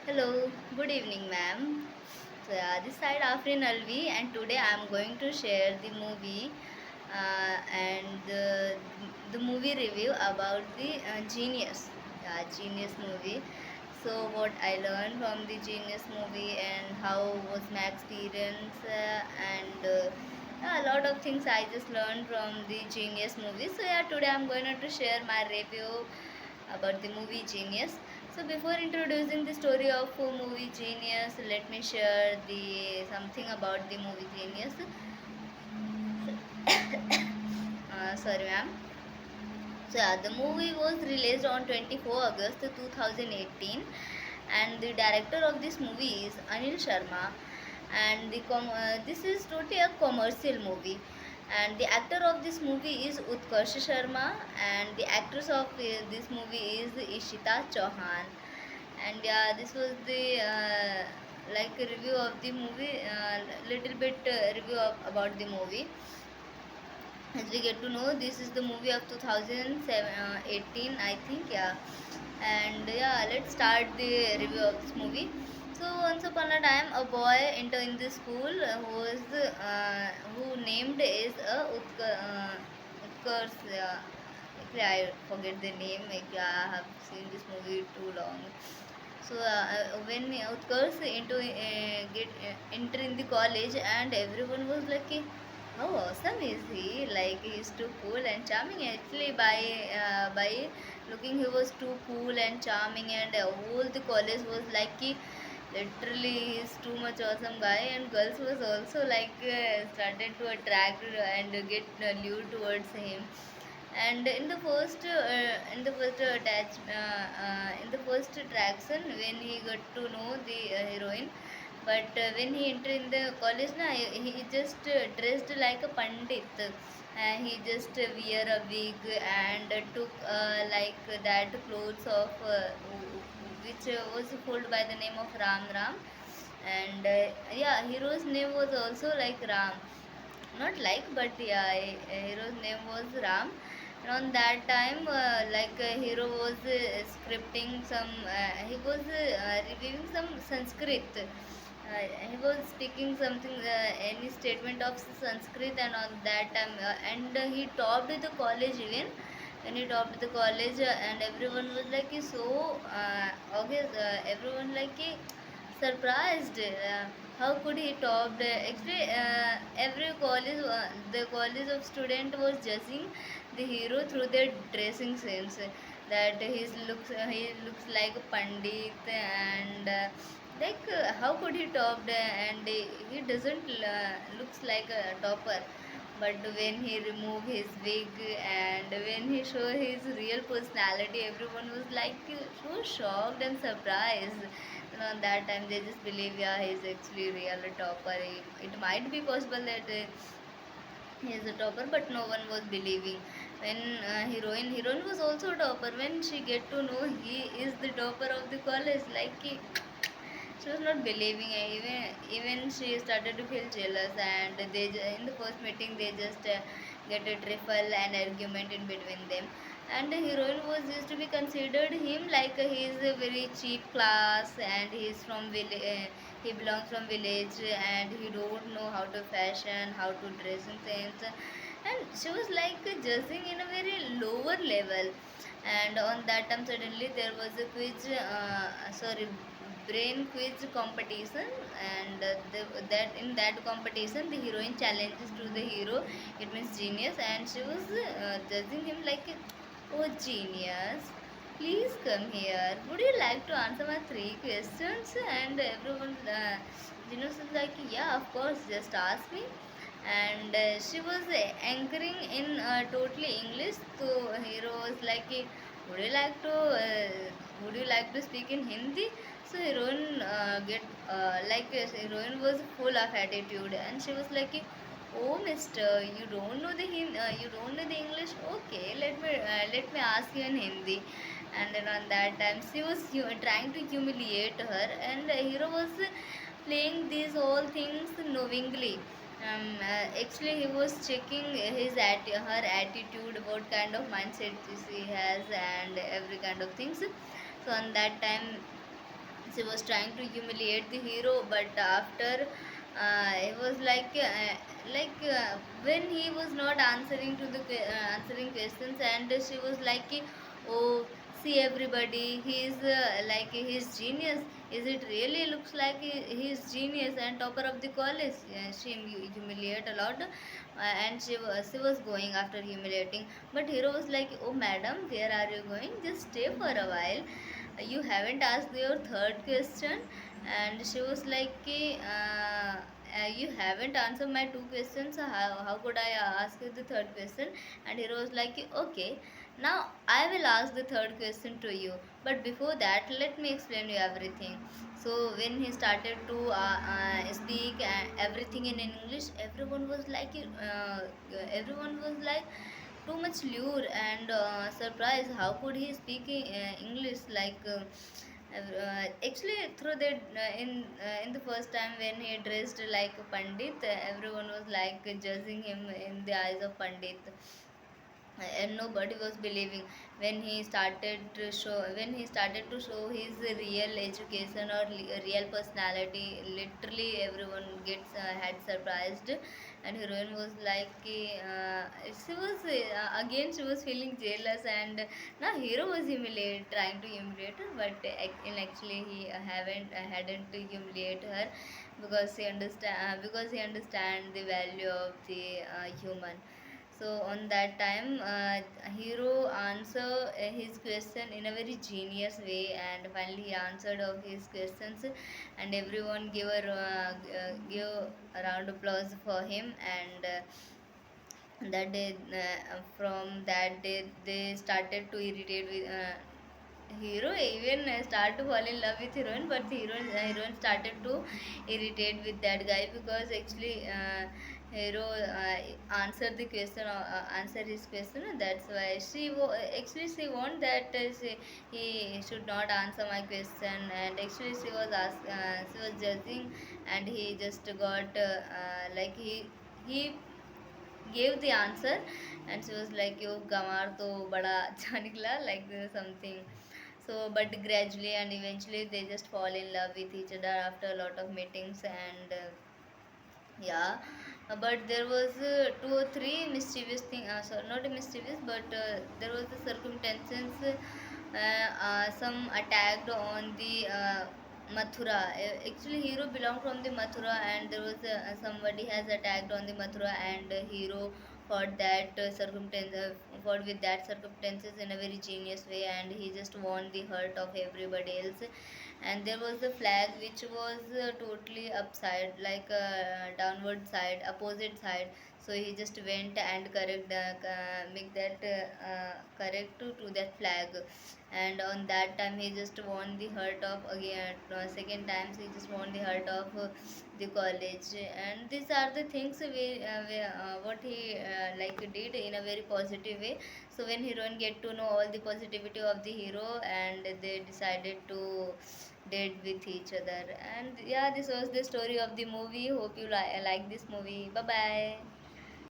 Hello, good evening, ma'am. So, this side Afrin Alvi, and today I am going to share the movie and the movie review about the Genius, Genius movie. So, what I learned from the Genius movie and how was my experience, and a lot of things I just learned from the Genius movie. So, yeah, today I'm going to share my review about the movie Genius. So before introducing the story of movie Genius, let me share the something about the movie Genius. Sorry, ma'am. So yeah, the movie was released on 24 August 2018, and the director of this movie is Anil Sharma, and this is totally a commercial movie. And the actor of this movie is Utkarsh Sharma, and the actress of this movie is Ishita Chauhan. And yeah, this was the like a review of the movie, little bit review about the movie. As we get to know, this is the movie of 2018, I think, yeah. And yeah, let's start the review of this movie. So once upon a time, a boy entered in the school who named is Utkarsh. Actually, I forget the name. Like, I have seen this movie too long. So when Utkarsh into get enter in the college, and everyone was like, how awesome is he? Like, he's too cool and charming. Actually, by looking, he was too cool and charming, and whole the college was like, literally he's too much awesome guy, and girls was also like started to attract and get lured towards him. And in the first attraction, when he got to know the heroine, but when he entered in the college na, he just dressed like a pandit. He just wear a wig and took like that clothes of which was called by the name of Ram. And yeah, hero's name was also like Ram, not like, but yeah, hero's name was Ram. And on that time, like hero was scripting some, he was reviewing some Sanskrit. He was speaking something, any statement of Sanskrit, and on that time, and he topped the college even. When he topped the college, and everyone was like so, okay, everyone like surprised. How could he top actually, every college, the college of student was judging the hero through their dressing sense, that he looks like a pandit, and how could he top and he doesn't looks like a topper. But when he remove his wig and when he show his real personality, everyone was like so shocked and surprised. On that time, they just believe, yeah, he's actually real topper. It might be possible that he is a topper, but no one was believing. When heroine was also a topper, when she get to know he is the topper of the college, like she was not believing. Even she started to feel jealous, and in the first meeting they just get a trifle and argument in between them. And the heroine was used to be considered him like he is a very cheap class, and he belongs from village, and he don't know how to fashion, how to dress in sense. And she was like judging in a very lower level. And on that time, suddenly there was a brain quiz competition. And that in that competition, the heroine challenges to the hero, it means Genius, and she was judging him like, oh Genius, please come here, would you like to answer my three questions? And everyone, Genius was like, yeah, of course, just ask me. And she was anchoring in totally English. So hero was like, would you like to speak in Hindi? So heroine get heroine was full of attitude, and she was like, oh Mister, you don't know the English. Okay, let me ask you in Hindi. And then on that time, she was trying to humiliate her, and hero was playing these all things knowingly. Actually, he was checking her attitude, what kind of mindset she has, and every kind of things. So on that time, she was trying to humiliate the hero, but after it was when he was not answering to the answering questions, and she was like, oh, see everybody, he's he's genius. Is it really looks like he's genius and topper of the college? She humiliate a lot, and she was going after humiliating, but hero was like, oh madam, where are you going? Just stay for a while, you haven't asked your third question. And she was like, you haven't answered my two questions, so how could I ask you the third question? And he was like, okay, now I will ask the third question to you, but before that let me explain you everything. So when he started to speak everything in English, everyone was like too much lure and surprise. How could he speak English actually through that in the first time when he dressed like a pandit, everyone was like judging him in the eyes of pandit, and nobody was believing. When he started to show his real education or real personality, literally everyone gets had surprised. And heroine was like, again she was feeling jealous, and now hero was trying to humiliate her, but in actually he hadn't to humiliate her, because he understand the value of the human. So on that time, hero answer his question in a very genius way, and finally he answered of his questions, and everyone give a round of applause for him. And that day, from that day, they started to irritate with. Hero even start to fall in love with heroine, but the heroine started to irritate with that guy, because actually hero answered the question, answer his question. That's why actually she want that he should not answer my question, and actually she was judging, and he just got he gave the answer, and she was like, yo gamar to bada acha nikla, like something. So but gradually and eventually they just fall in love with each other after a lot of meetings. And yeah, but there was two or three mischievous thing, so not mischievous, but there was the circumstances, some attacked on the Mathura. Actually hero belonged from the Mathura, and there was somebody has attacked on the Mathura, and hero fought with that circumstances in a very genius way, and he just won the heart of everybody else. And there was the flag which was totally upside, like downward side, opposite side. So he just went and make that correct to that flag. And on that time he just won the heart of, again second times he just won the heart of the college. And these are the things what he did in a very positive way. So when heroine get to know all the positivity of the hero, and they decided to date with each other. And yeah, this was the story of the movie. Hope you like this movie. Bye bye.